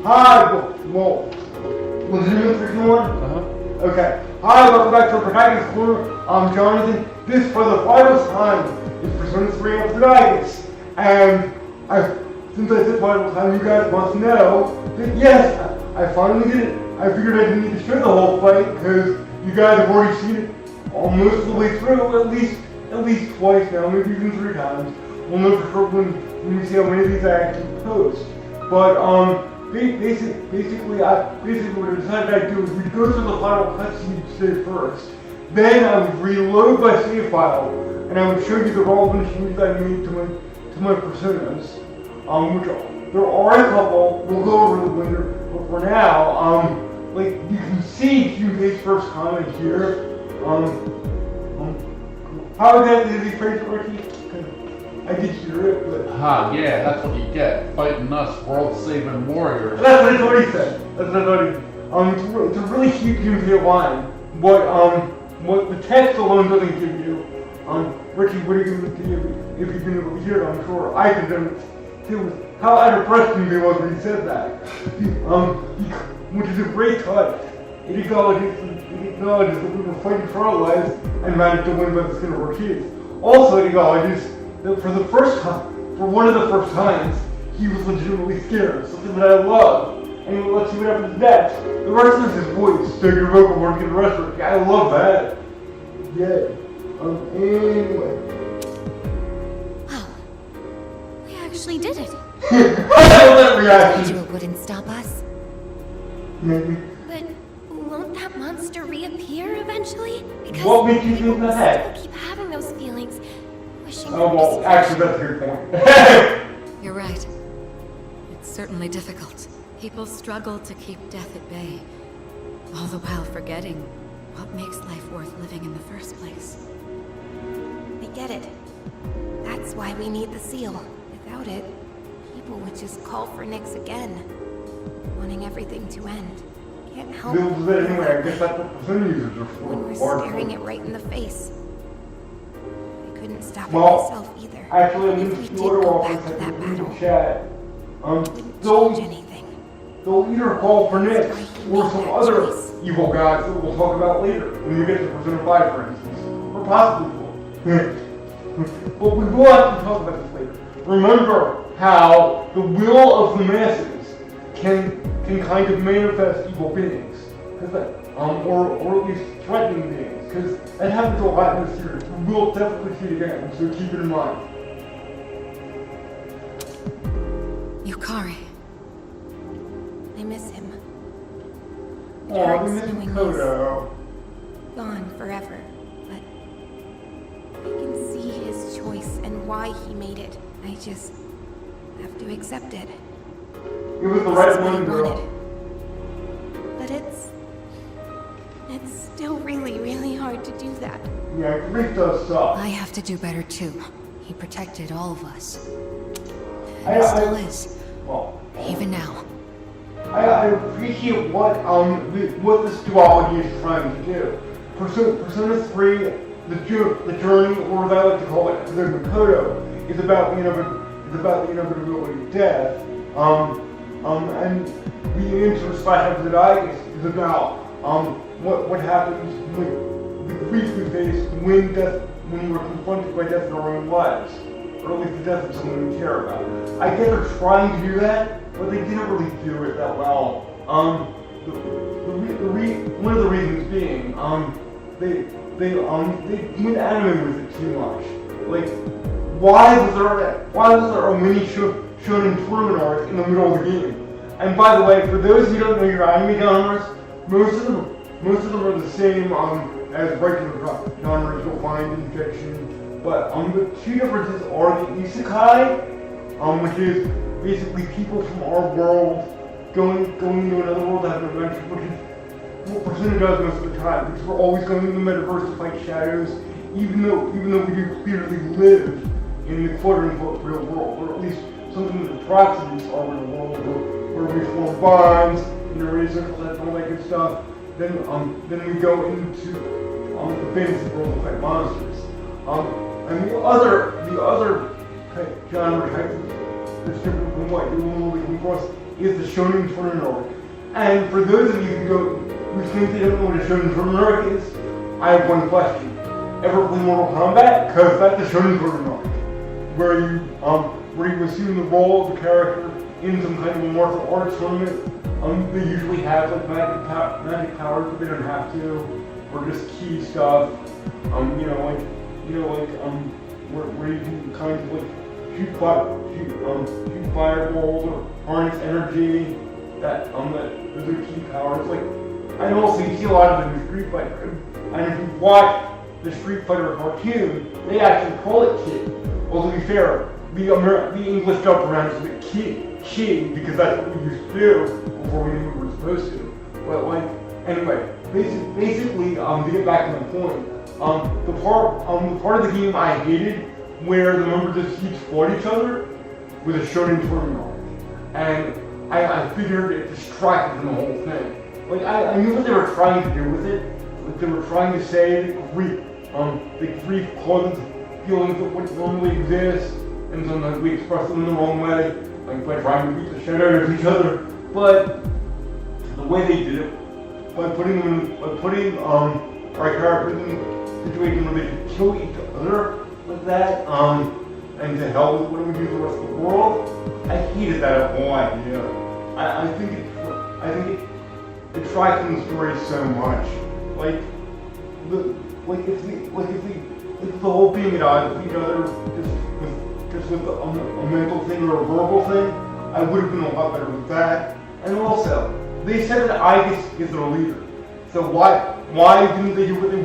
Hi, well, legitimate freaking one? Okay. Hi, welcome back to our protagonist corner. I'm Jonathan. This, for the final time, is Persona 3 Episodes. And since I said final time, you guys must know that yes, I finally did it. I figured I didn't need to show the whole fight because you guys have already seen it almost the way through, at least twice now, maybe even 3 times. We'll know for sure when we see how many of these I actually post. But basically what I decided I'd do is we'd go through the final cutscene today first. Then I would reload my save file, and I would show you the relevant changes I made to my personas. Which there are a couple. We'll go over them later. But for now, like you can see QK's first comment here. How exactly did he phrase it, Ricky? I did hear it, but... yeah, that's what you get. Fighting us, world-saving warriors. That's what he said. That's what I thought he said. It's a really cute QK line. What the text alone doesn't give you. Ricky, what are you going to give if you've been able to hear it? I'm sure I can feel how out of breath he was when he said that. Which is a great touch. It acknowledges that we were fighting for our lives and managed to win by the skin of our teeth. Also, it acknowledges that for one of the first times, he was legitimately scared, something that I love. And let's see what happens next. The rest of his voice, take your vocal board, get the rest of it. I love that. Yeah. Anyway. Wow. We actually did it. I love that reaction. It wouldn't stop us. Maybe. But won't that monster reappear eventually? Because what makes you think that? I keep having those feelings. Wishing Oh, well, actually, that's a good point. You're right. It's certainly difficult. People struggle to keep death at bay, all the while forgetting what makes life worth living in the first place. I get it. That's why we need the seal. Without it, people would just call for Nyx again, wanting everything to end. Can't help But anyway, I guess that's what Persona users are for. when we're staring it right in the face. I couldn't stop it Well, myself either. actually, I'm If going we to did order go off back to and that battle, chat. wouldn't They'll change anything. either call for Nyx That's why he or made some that other choice. evil gods that we'll talk about later when we get to Persona 5, for instance. Or possibly 4. But we will have to talk about this later. Remember how the will of the masses can kind of manifest evil beings, or at least threatening beings, because that happens a lot in this series. We will definitely see it again, so keep it in mind. Yukari. I miss him. It Oh, hurts we miss knowing Kodo. he's gone forever, but I can see his choice and why he made it. I just have to accept it. It was the This right is what one, I girl. wanted. But it's still really, really hard to do that. Yeah, grief does suck. I have to do better too. He protected all of us. I- And he still is, Well, even now. I appreciate what this duality is trying to do. Persona 3, the journey, or as I like to call it, the Makoto, is about the inevitability of death. And the introspection that I guess is about what happens the grief we face when we're confronted by death in our own lives, or at least the death of someone we care about. I guess they're trying to do that, but they didn't really do it that well. One of the reasons being, they went anime with it too much. Like, why was there a mini shonen tournament arc in the middle of the game? And by the way, for those who don't know your anime genres, most of them are the same as regular genres you'll find in fiction. But the 2 differences are the isekai, which is basically people from our world going into another world to have an adventure, which is what Persona does most of the time, because we're always going in the metaverse to fight shadows, even though we do clearly live in the quote-unquote real world, or at least something that approximates our real world, where we form bonds, raise circles, and all that good stuff. Then we go into the fantasy world to fight monsters. And the other genre type that's different from what you normally come across is the Shonen Tournament arc. And for those of you who think they don't know what a Shonen Tournament arc is, I have one question. Ever play Mortal Kombat? Because that's the Shonen Tournament arc, where you assume the role of the character in some kind of a martial arts tournament. They usually have like magic powers, but they don't have to, or just key stuff. Where you can kind of like shoot fireballs or harness energy. Those are key powers. Like, and also you see a lot of them in Street Fighter. And if you watch the Street Fighter cartoon, they actually call it Kid. Well, to be fair, the English jump around is a bit Kid, because that's what we used to do before we knew we were supposed to. But like, anyway, basically, to get back to my point, the part of the game I hated where the members of teams fought each other was a Shonen Tournament arc. And I figured it distracted from the whole thing. Like, I knew what they were trying to do with it. Like, they were trying to say that grief causes feelings that wouldn't normally exist, and sometimes we express them in the wrong way, like by trying to beat the shit out of each other. But the way they did it, by putting our characters in a situation where they could kill each other like that, and to hell with what it would do to the rest of the world, I hated that whole idea. I think it detracts from the story so much. Like if the whole being at odds with each other just with a mental thing or a verbal thing, I would have been a lot better with that. And also, they said that Igus is their leader. So why didn't they do what they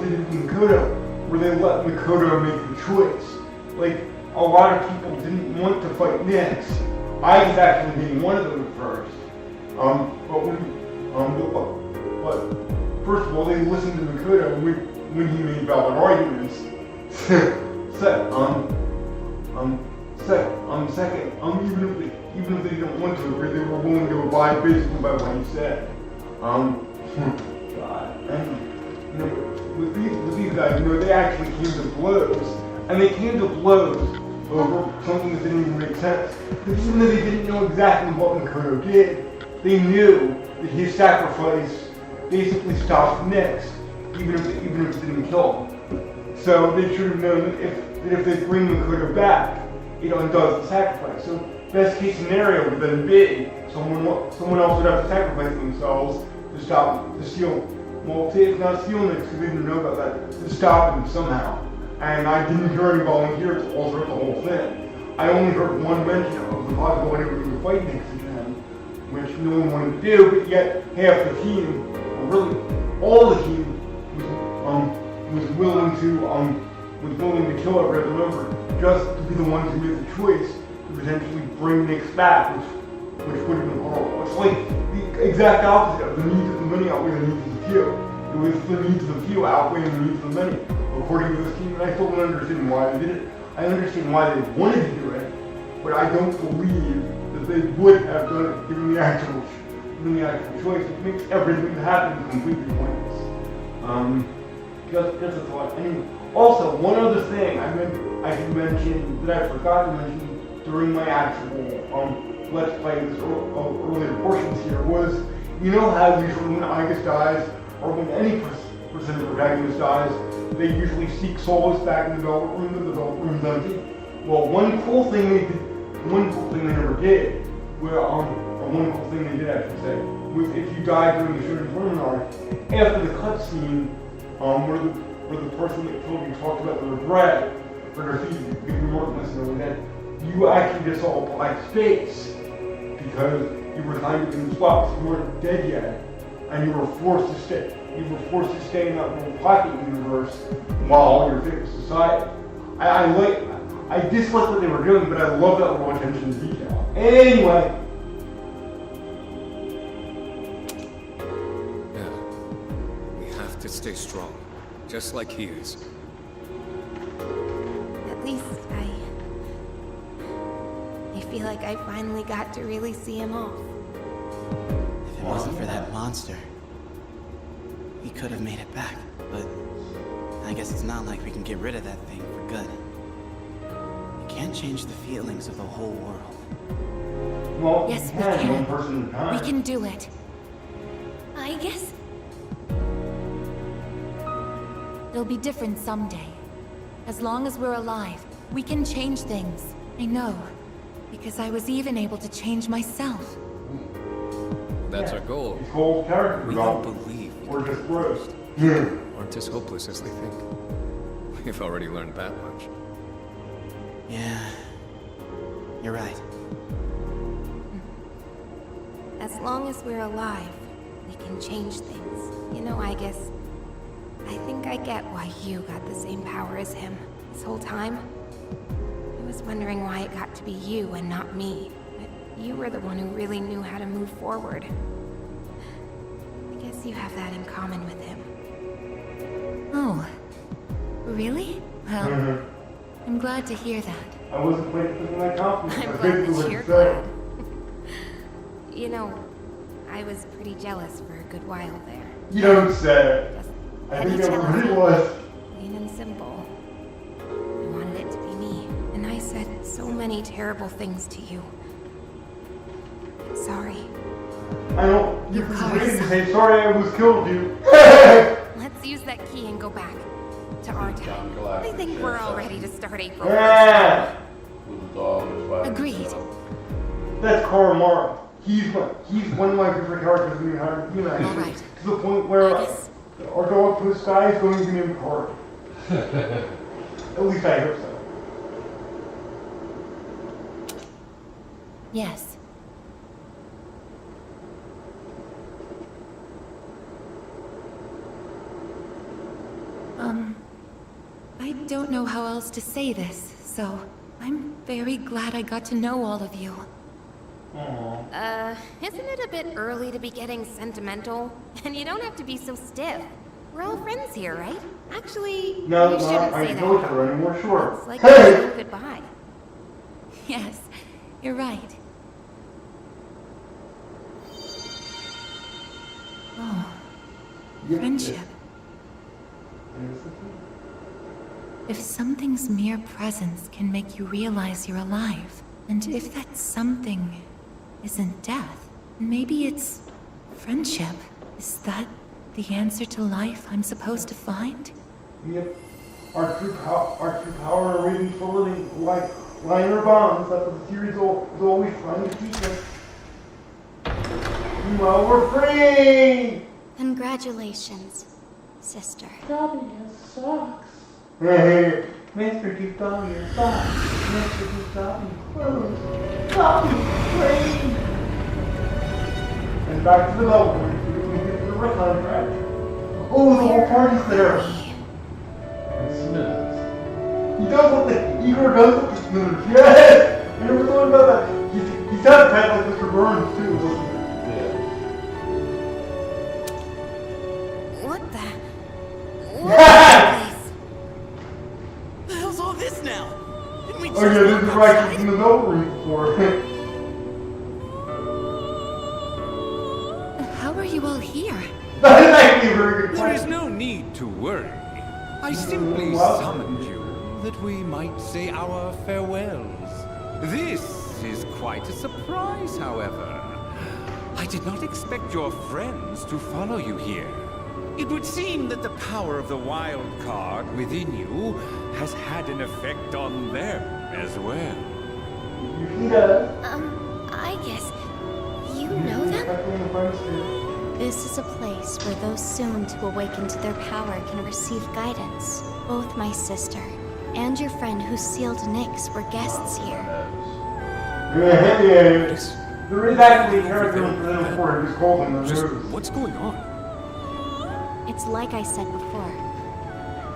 did with Makoto, where they let Makoto make the choice? Like, a lot of people didn't want to fight Nyx. Igus actually being one of them at first. But first of all, they listened to Makoto when he made valid arguments. Second, even if they didn't want to agree, they were willing to abide basically by what he said. God, and with these guys, they actually came to blows, and they came to blows over something that didn't even make sense. Because even though they didn't know exactly what Makoto did, they knew that his sacrifice basically stopped Nyx, even if it didn't kill him. So they should have known that if they bring Makoto back, it undoes the sacrifice. So best case scenario would then be someone else would have to sacrifice themselves to steal. Well, if not steal Nyx, because they didn't know about that, to stop him somehow. And I didn't hear any volunteers to alter the whole thing. I only heard one mention of the possibility of we would fight Nyx again, which no one wanted to do, but yet half the team, or really all the team, was willing to kill every other member, just to be the ones who made the choice to potentially bring Nyx back, which would have been horrible. It's like the exact opposite of the needs of the many outweigh the needs of the few. It was the needs of the few outweighing the needs of the many, according to this team, and I still don't understand why they did it. I understand why they wanted to do it, but I don't believe that they would have done it given the actual choice. It makes everything that happened completely pointless. Just a thought. And also, one other thing I should mention that I forgot to mention during my actual Let's Play this earlier portions here was, how usually when Igus dies, or when any percent of protagonist dies, they usually seek solace back in the development room, and the development room's empty. Well, one cool thing they never did, or one cool thing they did, I should say, was if you died during the Shonen Tournament arc, after the cutscene, where the person that killed you talked about the regret for their feet being immortal and that you actually just saw a blank space because you were kind of in the spot, you weren't dead yet, and you were forced to stay. You were forced to stay in that little pocket universe while your fate was decided. I dislike what they were doing, but I love that little attention to detail. Anyway. To stay strong, just like he is. At least I feel like I finally got to really see him off. If it wasn't for that monster, we could have made it back, but I guess it's not like we can get rid of that thing for good. We can't change the feelings of the whole world. Well, Yes, you we can, can. one person at a time. We can do it. I guess it'll be different someday. As long as we're alive, we can change things. I know. Because I was even able to change myself. That's our goal. His whole character We don't development. believe We're just gross. aren't as hopeless as they think. We've already learned that much. Yeah, you're right. As long as we're alive, we can change things. You know, I think I get why you got the same power as him this whole time. I was wondering why it got to be you and not me. But you were the one who really knew how to move forward. I guess you have that in common with him. Oh, really? Well, I'm glad to hear that. I wasn't waiting for my compliment. I'm I glad basically that you're said. glad. You know, I was pretty jealous for a good while there. You don't say. Just I think petty everybody jealousy. was. Plain and simple. I wanted it to be me, and I said so many terrible things to you. I'm sorry. I don't. You're Of ready to course. say sorry I was killed you. Let's use that key and go back to our John time. Galactic I think said we're all so. ready to start April. Yeah. With the dog and fighting Agreed. himself. That's Karl Marx. He's one of my favorite characters in the entire universe. All right. To the point where I guess- our dog Blue Sky is going to be named Carl. At least I hope so. Yes. I don't know how else to say this, so I'm very glad I got to know all of you. Aww. Isn't it a bit early to be getting sentimental? And you don't have to be so stiff. We're all friends here, right? Actually, No, you shouldn't I say don't that. know her anymore, sure. It's like Hey! saying goodbye. Yes, you're right. Oh, Yeah, friendship. yeah. If something's mere presence can make you realize you're alive, and if that something isn't death, maybe it's friendship. Is that the answer to life I'm supposed to find? Yep. Our true power and reading for living like liner bombs. That's what the series is always trying to teach us. Well, we're free! Congratulations, sister. Dobby has socks. Hey, Mr. Keep Dobby your socks. Mr. Keep Dobby clothes. Dobby free! And back to the level where we can get to the rest contract. Oh, the whole party's there. And Smithers. He does what the Igor does with the Smithers. Yes! I never thought about that. He's got a pet like Mr. Burns too, doesn't he? Yeah. What the? Yeah! What is What the hell's all this now? Didn't we just Oh yeah, this walk is right outside? in the Melbourne before. this? How are you all here? That is actually a very good There is question. no need to worry. I simply Well- summoned you that we might say our farewells. This is quite a surprise, however. I did not expect your friends to follow you here. It would seem that the power of the wild card within you has had an effect on them as well. He does. I guess you know them? Especially in the French too. This is a place where those soon to awaken to their power can receive guidance. Both my sister and your friend who sealed Nyx were guests here. Yeah. Yes. There is actually a character in the report who's called him the Just news. what's going on? It's like I said before.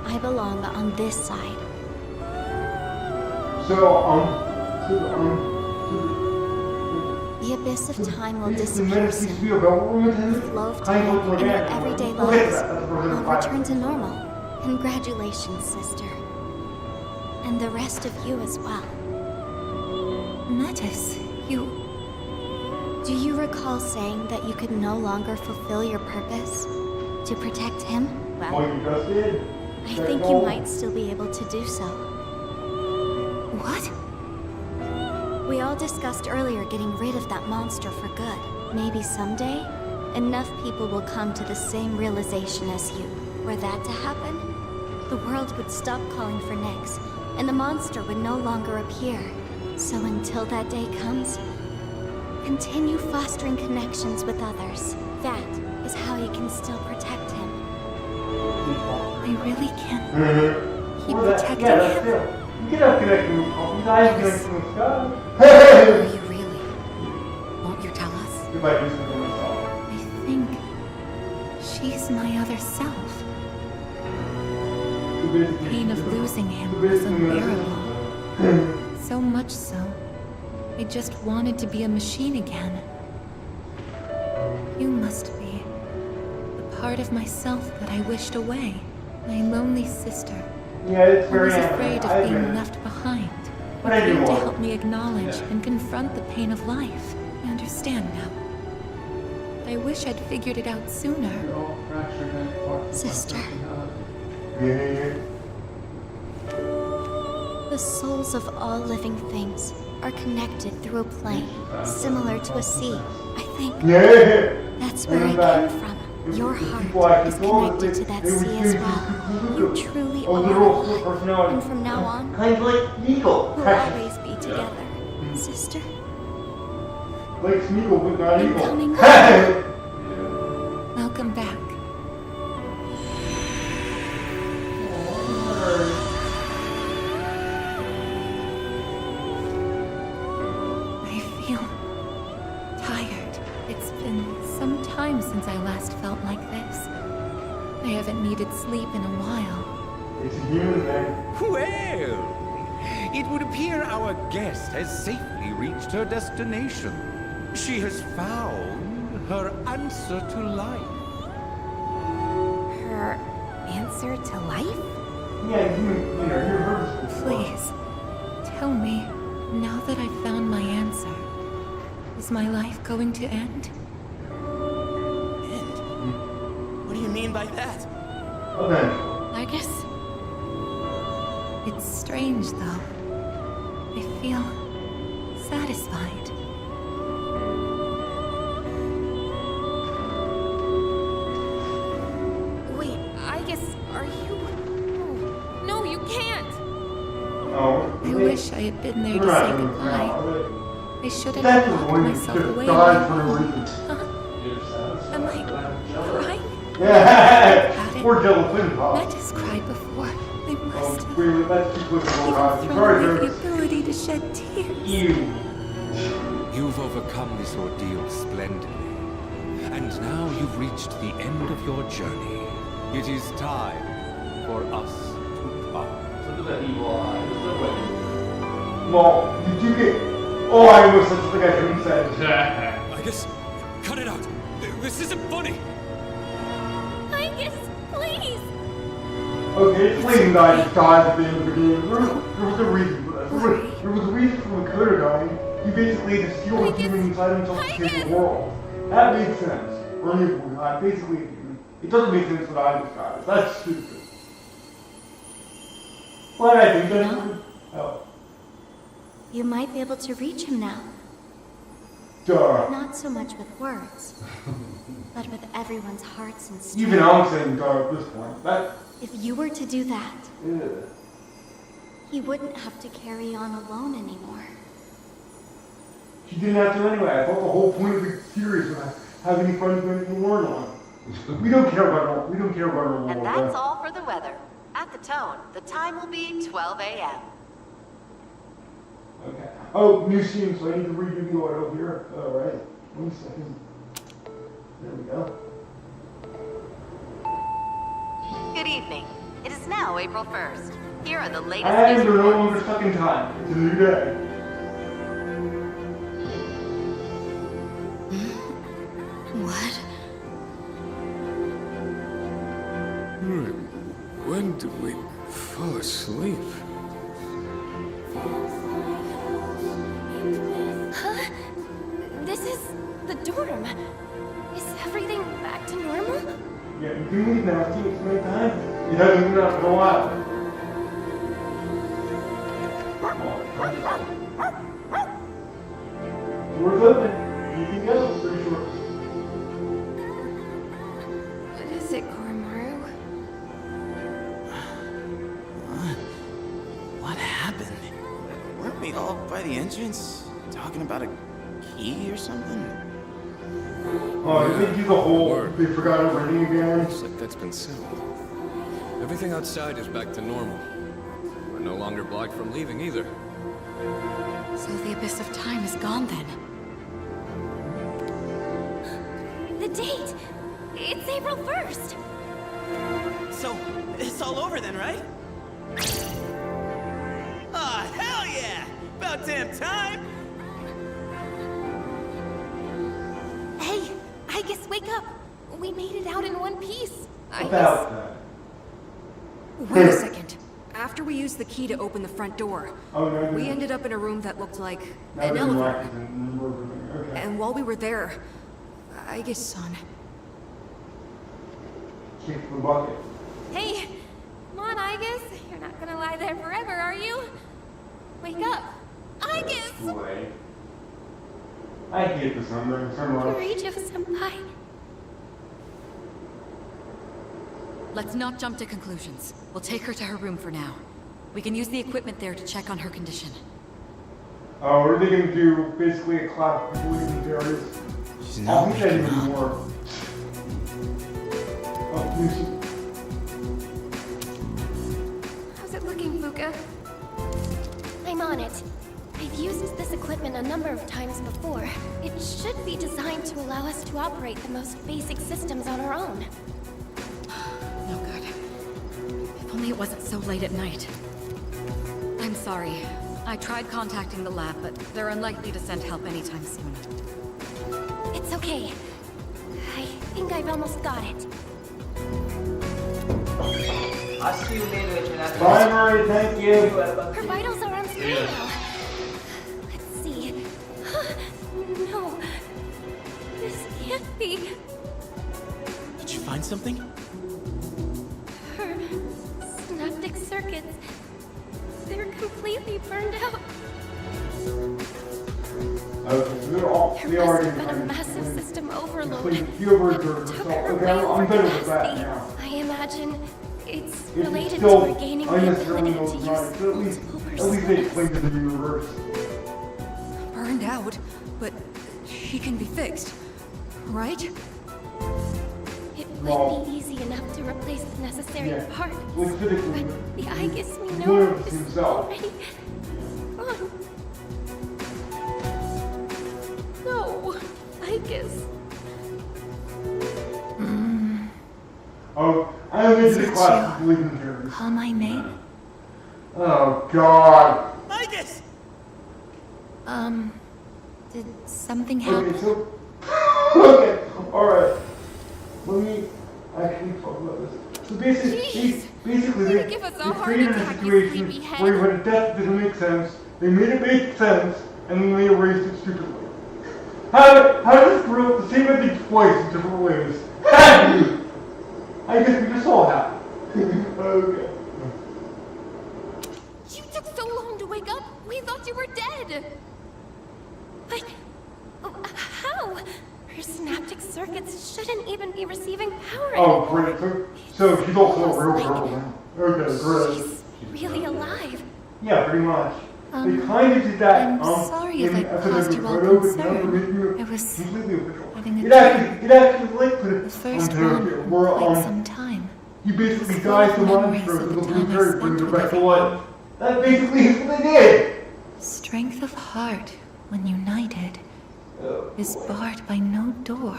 I belong on this side. So, The abyss of time will the disappear minutes used to soon. be a bellroom attendant? The flow of Kind time of like in that. our everyday Okay, lives that's the version will of five. return to normal. Congratulations, sister. And the rest of you as well. Metis, you... Do you recall saying that you could no longer fulfill your purpose? To protect him? Oh, Well, you just did? I think you might still be able to do so. What? We all discussed earlier getting rid of that monster for good. Maybe someday, enough people will come to the same realization as you. Were that to happen, the world would stop calling for Nyx, and the monster would no longer appear. So until that day comes, continue fostering connections with others. That is how you can still protect him. I really can't Mm-hmm. keep Well, protecting yeah, that's him. it. You can have connection with Poppy's eyes, connection with Scott. Are you really? Won't you tell us? If I do something myself. I think she's my other self. The pain of losing him was unbearable. So much so, I just wanted to be a machine again. You must be the part of myself that I wished away. My lonely sister. Yeah, it's I very was afraid I of being agree. left behind. But You I do came to want help me acknowledge Yeah. and confront the pain of life. I understand now. I wish I'd figured it out sooner. Sister. Yeah. The souls of all living things are connected through a plane, similar to a sea. I think Yeah. that's where I came from. Your heart is connected to that sea as well. You truly are alive. And from now on, Kind of like Eagle. we'll always be together. Sister, Like Smeagol, but not I'm Eagle. coming Welcome back. I feel tired. It's been some time since I last felt like this. I haven't needed sleep in a while. It's a human thing. Well, it would appear our guest has safely reached her destination. She has found her answer to life. Her answer to life? Yeah, you're her. Please, tell me, now that I've found my answer, is my life going to end? And what do you mean by that? Okay. I guess it's strange, though. I feel satisfied. Wait, I guess, are you... No, you can't! Oh. I wish I had been there to say goodbye. I shouldn't That's have the locked one you myself should have away. died for no reason. Am I crying? Yeah. Poor Jello Flynn, Pop. Matt has cried before. I must have. Wait, that's too quick for Even eyes. thrown Sorry, away the sir. ability to shed tears. You. You've overcome this ordeal splendidly. And now you've reached the end of your journey. It is time for us to part. Look at that evil eye. There's no way. Well, did you get... Oh, I almost said something I shouldn't say. I guess... Cut it out! This isn't funny! I guess, please. Okay, Flame guy just died at the end of the game. There was a reason for that. There was a reason for the Coda dying. He basically had to steal the human inside himself to save the world. That makes sense. Or an evil guy. Basically, it doesn't make sense what I described. That's stupid. But I think that's... Oh. You might be able to reach him now. Duh. Not so much with words, but with everyone's hearts and strength. Even I'm saying duh at this point. That... If you were to do that, Yeah. he wouldn't have to carry on alone anymore. She didn't have to anyway. I thought the whole point of the series was having friends when you weren't on. We don't care about our world. And that's all for the weather. At the tone, the time will be 12 a.m. Okay. Oh, new scene, so I need to redo the auto here. Alright. 1 second. There we go. Good evening. It is now April 1st. Here are the latest And news we're no reports. longer stuck in time. It's a new day. What? When did we fall asleep? Huh? This is the dorm. Is everything back to normal? Yeah, you can leave now. See, it's night time. It hasn't been up for a while. Door's open. You can go, pretty sure. What is it, Koromaru? What happened? Weren't we all by the entrance talking about a key or something? Oh, you think he's a whole... They forgot everything again? Looks like that's been settled. Everything outside is back to normal. We're no longer blocked from leaving either. So the abyss of time is gone then. The date! It's April 1st! So, it's all over then, right? Aw, hell yeah! About damn time! Hey, I guess wake up. We made it out in one piece. About that. Wait a second. After we used the key to open the front door, Oh, no, we no. ended up in a room that looked like That an was an elevator. accident. Remember everything. Okay. And while we were there, I guess, son. Kick the bucket. Hey, come on, Igus. You're not gonna lie there forever, are you? Wake up. Igus! Boy. I hate the sunburn so much. Kirijo-senpai. Let's not jump to conclusions. We'll take her to her room for now. We can use the equipment there to check on her condition. Oh, what are they gonna do? Basically a class of people leaving theories? She's I not think that waking even up. more. Oh, please. How's it looking, Fuka? I'm on it. I've used this equipment a number of times before. It should be designed to allow us to operate the most basic systems on our own. No good. If only it wasn't so late at night. I'm sorry. I tried contacting the lab, but they're unlikely to send help anytime soon. It's okay. I think I've almost got it. Bye, Murray, thank you. Her vitals are on screen now. Let's see. No. This can't be. Did you find something? Her synaptic circuits. They're completely burned out. Okay, so they're all, There they must already have been a massive system overload. Complete hubris or Took herself. her Okay, way I'm over better with that capacity. now. I imagine it's It's related to still her gaining the unnecessarily ability to use overnight, but at least multiple they personas. explained to the universe. Burned out, but she can be fixed, right? It Well, would be easy enough to replace the necessary yeah, parts. like physically, But the Igus we he know learns is himself. already gone. No, Igus. Oh, I only did a Is it class you? of leaving theories. Call my name? Oh, God. Midas! Did something happen? Okay, so... okay, alright. Let me actually talk about this. So basically, Gonna give us a they heart created a attack, you situation sleepyhead. where you had a death that didn't make sense, they made it make sense, and then they erased it stupidly. How does this screw up the same thing twice in different ways? I guess we just all have. Okay. You took so long to wake up. We thought you were dead. But how? Her synaptic circuits shouldn't even be receiving power Oh, anymore. great. So she's also a real Almost girl like now. Okay, great. She's really alive. Yeah, pretty much. They kind of did that. I'm sorry if in I episode caused of you all Photo, but now concern. they're making it I was completely official. having a It actually like put it The first on one Tokyo, in where quite some time. he basically It's dies full the of memories monster, of so the the time I blue fairy spent brings her with back to everyone. life. That basically is what they did. Strength of heart, when united, Oh, is barred by no door.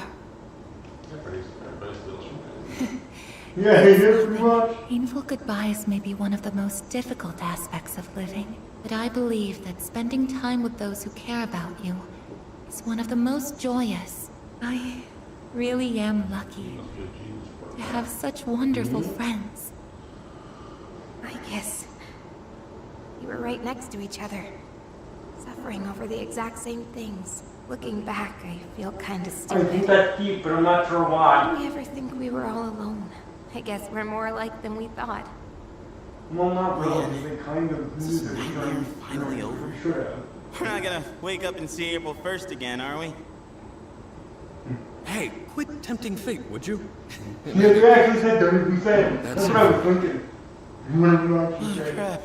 yeah, he did pretty much. Painful goodbyes may be one of the most difficult aspects of living, but I believe that spending time with those who care about you is one of the most joyous. I really am lucky to have such wonderful friends. I guess we were right next to each other, suffering over the exact same things. Looking back, I feel kind of I think stupid. that's deep, but I'm not sure why. Did we ever think we were all alone? I guess we're more alike than we thought. Well, not really. Man, They kind of is knew this that. nightmare finally over? Should have. We're not gonna wake up and see April 1st again, are we? Hey, quit tempting fate, would you? Yeah, you actually said don't even say it. That's That's what I was thinking. You wouldn't even actually say Oh, it. crap.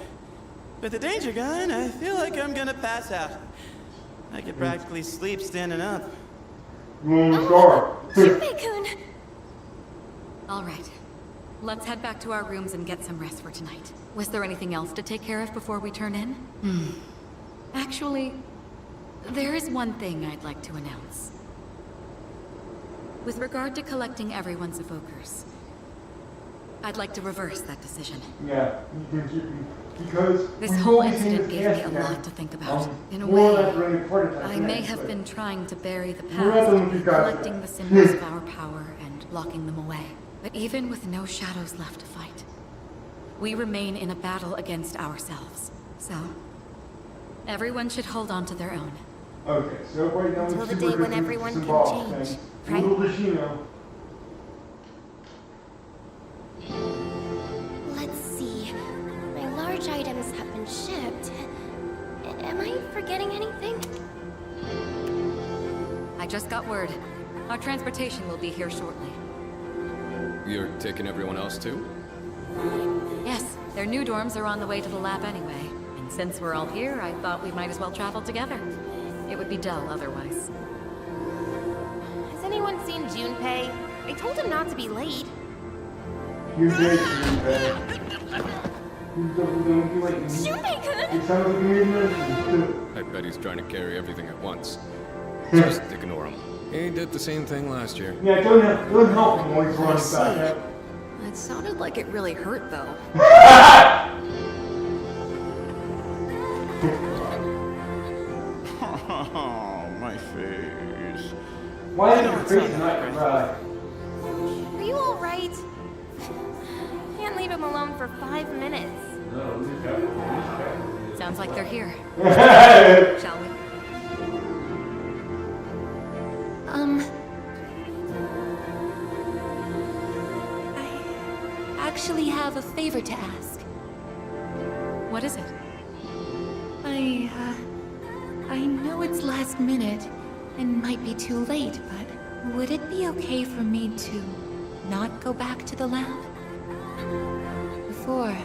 With the danger gun, I feel like I'm gonna pass out. I could practically sleep standing up. You almost are. Junpei-kun! All right. Let's head back to our rooms and get some rest for tonight. Was there anything else to take care of before we turn in? Actually, there is one thing I'd like to announce. With regard to collecting everyone's evokers, I'd like to reverse that decision. Yeah, you can keep me. Because This we've whole only seen incident this gave me cast a now. lot to think about. In a More way, like really prototype I may next, have but- been trying to bury the We're not the ones who past, got it. collecting the symbols of our power and locking them away. But even with no shadows left to fight, we remain in a battle against ourselves. So, everyone should hold on to their own. Okay, so right now Until it's the super day when different everyone can symbolic change, thing. right? Little does she know. Let's see. My large items have been shipped. Am I forgetting anything? I just got word. Our transportation will be here shortly. You're taking everyone else too? Yes, their new dorms are on the way to the lab anyway. And since we're all here, I thought we might as well travel together. It would be dull otherwise. Has anyone seen Junpei? I told him not to be late. You did, Junpei. You don't do it. Junpei-kun! It sounds like you're in I bet he's trying to carry everything at once. Just ignore him. He did the same thing last year. Yeah, don't help him while he's running back. It sounded like it really hurt, though. Oh, my face. Why is your face not right? Are you alright? Can't leave him alone for 5 minutes. Sounds like they're here. Shall we? I actually have a favor to ask. What is it? I know it's last minute and might be too late, but would it be okay for me to not go back to the lab? Before,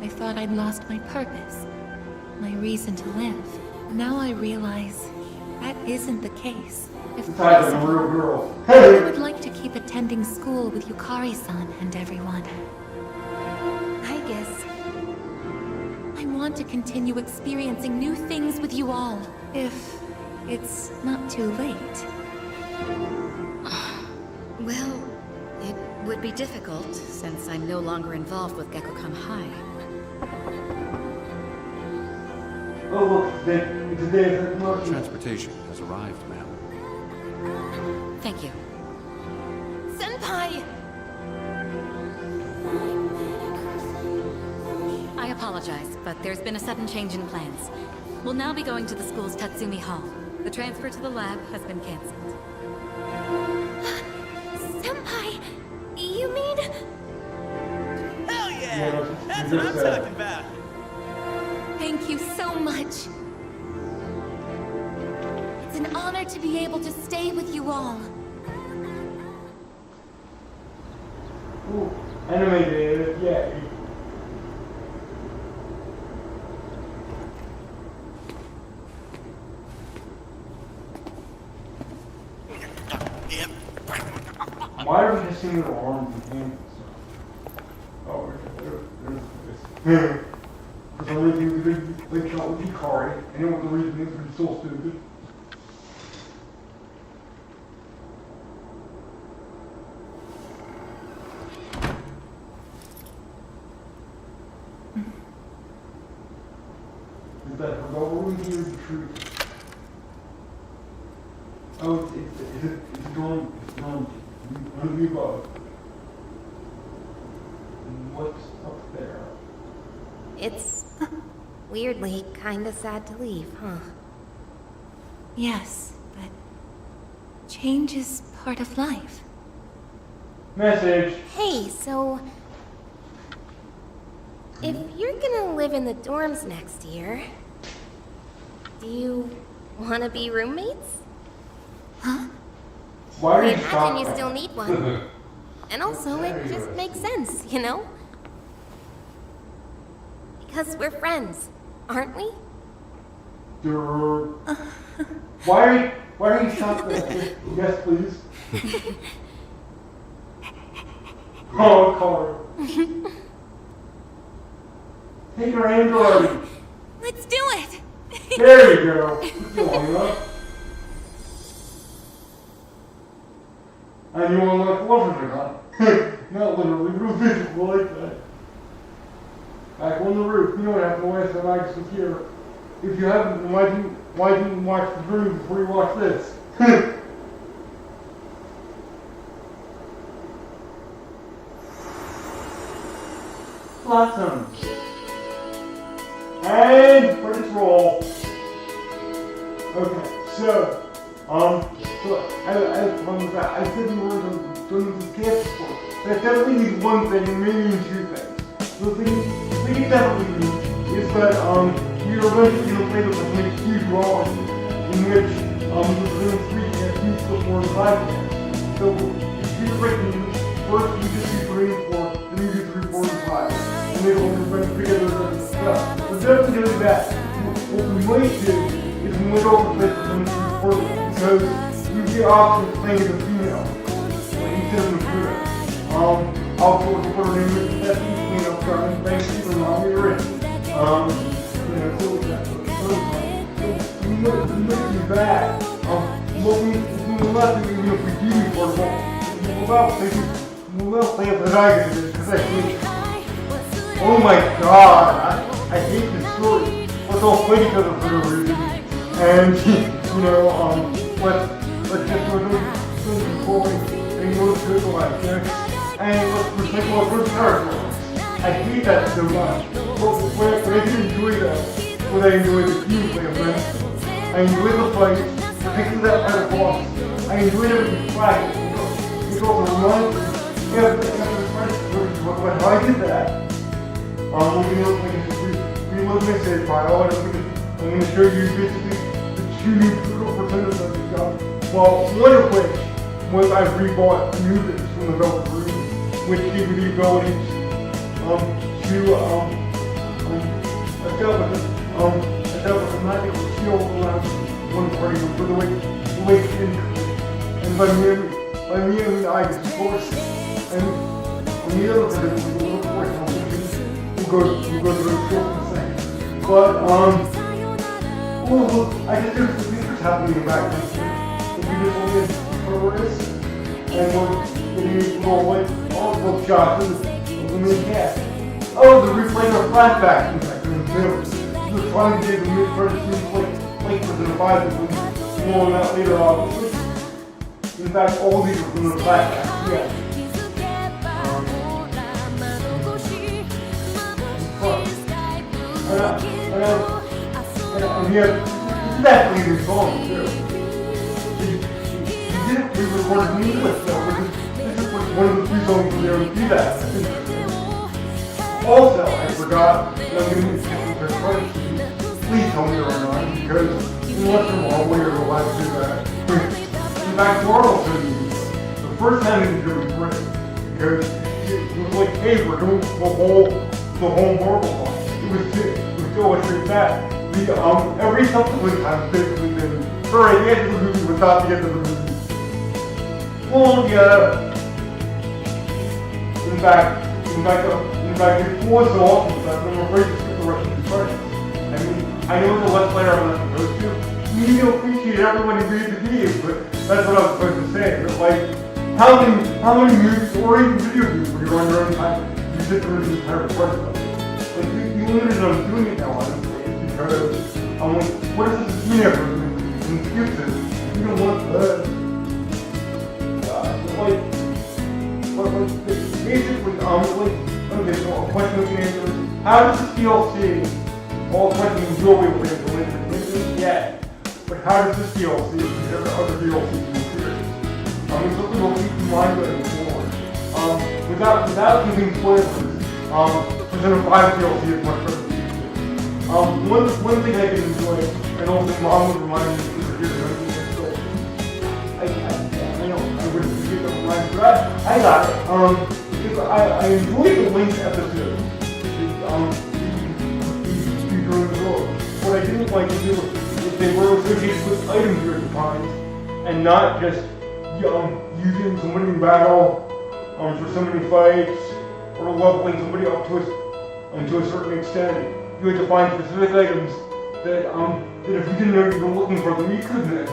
I thought I'd lost my purpose, my reason to live. Now I realize that isn't the case. If It's like a possible, real girl. I would like to keep attending school with Yukari-san and everyone. I guess. I want to continue experiencing new things with you all, if it's not too late. Well, it would be difficult, since I'm no longer involved with Gekkokan High. Oh, look, it's a day of technology. Transportation has arrived, ma'am. Thank you. Senpai! I apologize, but there's been a sudden change in plans. We'll now be going to the school's Tatsumi Hall. The transfer to the lab has been cancelled. Senpai! You mean... Hell yeah! Yeah, That's you what I'm just said. talking about. Thank you so much. It's an honor to be able to stay with you all. Ooh, animated, yeah. Why are we just seeing their arms and hands? Oh, there's for some reason, they shot with Hikari. I know what the reason is, but it's so stupid. Is that her goal here the truth? Oh, it's going, under the above. What's up there? It's weirdly kinda sad to leave, huh? Yes, but change is part of life. Message. Hey, so... if you're gonna live in the dorms next year... Do you want to be roommates? Why are I you imagine shocked? you still need one. And also, it just makes sense, you know? Because we're friends, aren't we? Why are you shocked? Yes, please. Oh, Carl. Take your hand already. Let's do it! There you go. Long enough. And you want to like lovers or not? Not literally, but physical like that. Back on the roof, you don't have to waste the night from here. If you haven't, then why didn't you watch the dream before you watch this? Blossom. And credits roll. Okay, so I said we were doing this gift before. That definitely needs one thing and maybe two things. The thing it definitely needs is that we are eventually going to play this like a huge role in which we're going to speak at each before the podcast. So if you're breaking first we just do 3 and 4, then we do 3, 4, and 5. And they will run together and stuff. We're definitely going to do that. What we might do is we might also play for some because you get options playing as a female, like instead of a girl. I'll put her name in the clean up front and thank you for allowing me to read. So we might do that. What we will not do, even if we do report we'll not play up the night because I think, oh my god, I hate this story. Let's all play each other for no reason. And, let's just do it forward and go to the life, and let's protect our good characters. I hate that so much. But I did enjoy that. But I enjoyed the gameplay of that. I enjoyed the fight, particularly that part of boss. I enjoyed everything flash. It's also reminds me, after the fight, but how I did that. We look at this file, and I'm going to show you basically the 2 new brutal percentages that we got. Well, one of which was I rebought new bits from the Velvet Room, which gave me the ability to establish a magical shield around one party for the way and by me I mean I of course, and on the other side of the little force we'll go to the shield in a second. But I guess there's some things happening in the background. We just only have terrorists, and we're getting more like all shots of the main cast. Oh, they're replaying our flashbacks in fact in the film. They're trying to get the mid-credit scenes like for the 5 and more on that later obviously. In fact, all these are from the flashbacks, yeah. And he had exactly these songs too. He didn't re-record it in English though, this is one of the few songs where they would do that. Also, I forgot that I'm going to use this credit. Please tell me they're online because unless they're all way or the last do that. In fact, Marvel said the first time it was going to be great because it was like, hey, we're doing the whole Marvel song. It was to illustrate that. Every subsequent time basically been, alright, the end of the movie was not the end of the movie. Well, yeah. In fact, it was so awesome that I'm afraid to skip the rest of the credits. I mean, I know the Let's Player I'm not supposed to. You need to appreciate everyone who made the game, but that's what I was supposed to say. But like, how many movies or even video games where you're on your own time, you sit through the entire credits? Like, the only reason I'm doing it now, honestly, is because I'm like, what if this is teenager and skips it? You don't want that. Basically, okay, so a question we can answer is, how does this DLC, all questions will be able to answer later, yet, but how does this DLC compare to other DLCs in the series? Something we'll keep in mind going forward. Without giving spoilers, Persona 5 DLC is much better than one thing I can enjoy, and also Mom would remind me to forget but I know I wouldn't forget the reminder, but I got it. Because I enjoyed the Link's episode. What I didn't like is if they were associated with items you're defined, and not just using somebody in battle for so many fights, or leveling somebody up to a certain extent. You had to find specific items that if you didn't know you were looking for them, you could miss.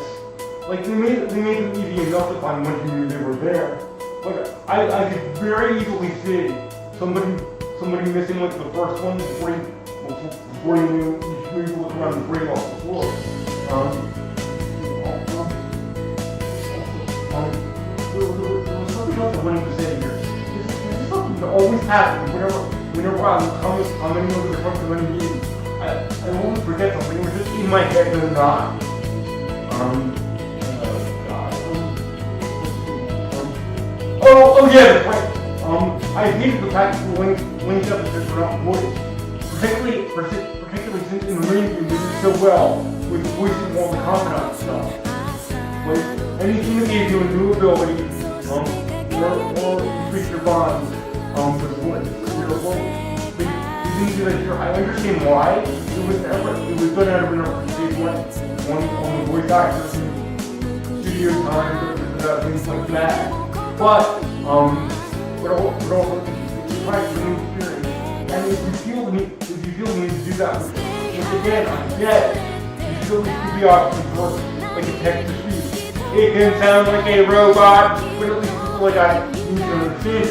Like they made them easy enough to find once you knew they were there. Like I could very easily see somebody missing like the first one before you knew you could look around and break off the floor. There was something else I wanted to say here. There's something that always happens whenever I'm commenting over the front of any meeting. I always forget something. It was just in my head and not. Oh yeah, that's right. I hated the fact that the Link's episodes were not voiced. Particularly since in the main game they did so well with voicing all the confidant stuff. Like anything that gave you a new ability, or increase your bonds, for the voice. They didn't do that here. I understand why. It was done out of an effort to save money on the voice actors and studio time, things like that. But also it's trying to new experience. And if you feel the need to do that, which again I get, you still need to be options for like a text to speech. It can sound like a robot, but at least people like I need to understand.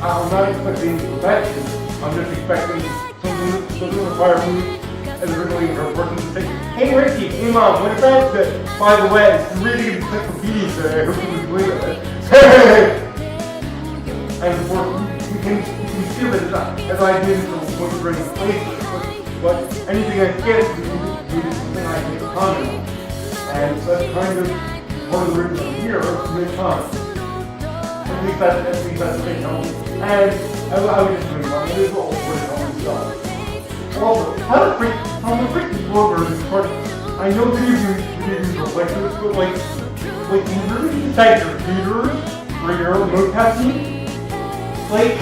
I'm not expecting perfection. I'm just expecting something that doesn't require me as originally for a person to say, hey Ricky, hey Mom, what about that? By the way, it's really good encyclopedia today. I hope you enjoy it. And of course, you can feel it as I did for what you're bringing places. But anything I get is something I can comment on. And so that's kind of part of the reason I'm here to make time. At least that's the thing. And I would just move on. It is all what it always does. Also, how the freak is Rover is part of, I know video games are like this, but like you really decide your theaters for your own mocap team? Like,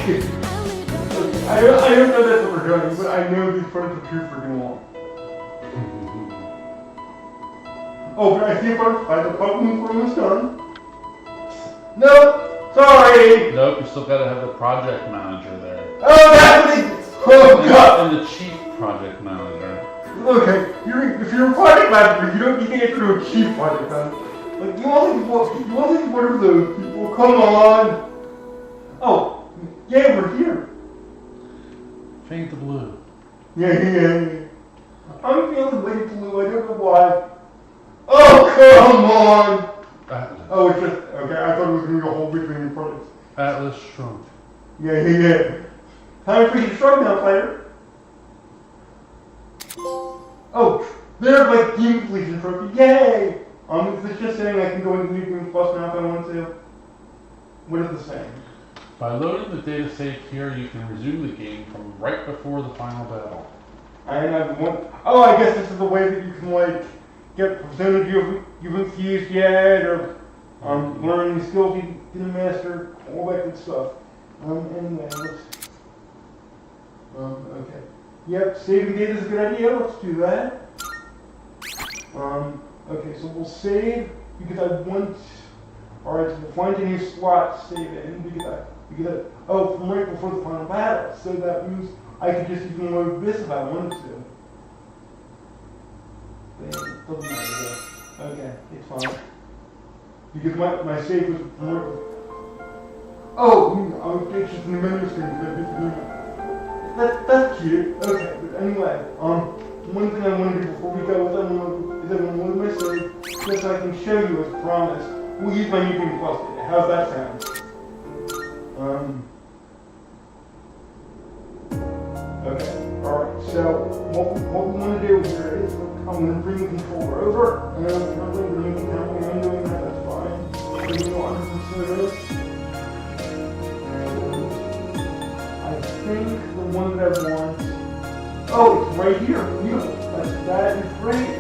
I don't know that's what we're doing, but I know these parts are too freaking long. Oh, but I see a butterfly. The Pokemon form is done. Nope, sorry. Nope, you still gotta have the project manager there. Oh, that's what it is. Oh God. And the chief project manager. Okay, if you're a project manager, you can't get to a chief project manager. Like you want to be one of those people? Come on. Oh, yeah, we're here. Fade the blue. Yeah. I'm feeling way blue. I don't know why. Oh, come on! Atlas. Oh, it's just, okay, I thought it was going to be a whole big thing in front of us. Atlas shrunk. Yeah. Time for you to shrug now, player. Oh, there's my team completion trophy. Yay! It's just saying I can go into New Game Plus now if I want to. What is the saying? By loading the data saved here, you can resume the game from right before the final battle. And I guess this is the way that you can, like, get percentage you haven't used yet, or learn new skills you didn't master, all that good stuff. Anyway, let's. Okay. Yep, saving data is a good idea. Let's do that. Okay, so we'll save because I want. All right, so we'll find a new slot to save in because from right before the final battle. So that means I could just even load this if I wanted to. Doesn't matter though. Okay, it's fine. Because my save was more. Oh, it's just in the menu screen. That's cute. Okay, but anyway, one thing I want to do before we go is I want to load my save just so I can show you as promised. We'll use my New Game Plus data. How's that sound? Okay. Alright, so what we want to do here is I'm going to bring the controller over, and I'm going to bring the camera and doing that, that's fine. Bring it on to consider this. And I think the one that I want Oh, it's right here. Beautiful. That is great.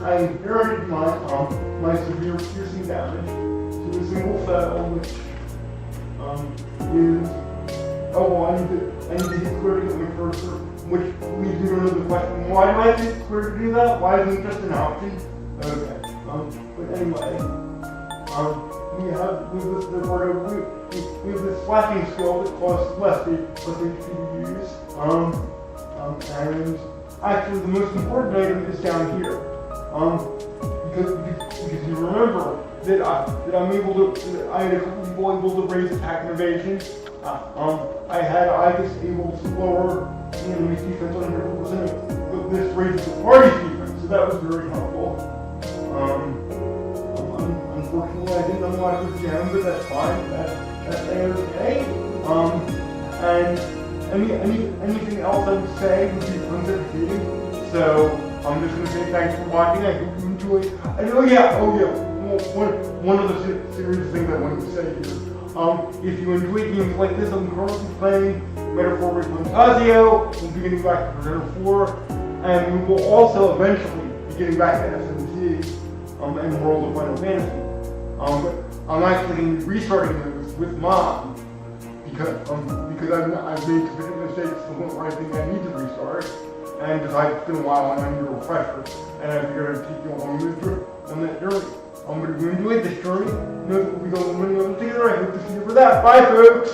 I inherited my severe piercing damage to a single cell, which is I need to hit clear to get my cursor, which leads me to another question. Why do I have to hit clear to do that? Why isn't it just an option? Okay. But anyway, we have this slashing skill that costs less HP to use. And actually the most important item is down here. Because you remember that I'm able to, I had a couple people able to raise attack and evasion. I was able to lower the enemy's defense on 100%, but this raises the party's defense, so that was very helpful. Unfortunately, I didn't unlock the gem, but that's fine. That's okay. And anything else I would say would be uncertainty. So I'm just gonna say thanks for watching. I hope you enjoyed. One of the serious things I wanted to say here. If you enjoy games like this, I'm currently playing Metaphor with Fantasio. We'll be getting back to Persona 4, and we will also eventually be getting back to SMT and World of Final Fantasy. But I'm actually going to be restarting those with Mom because I've made sufficient mistakes to the point where I think I need to restart, and because it's been a while and I need a refresher, and I figured I'd take you along on that journey. But if you enjoyed this journey, know that we'll be going to many of them together. I hope to see you for that. Bye, folks!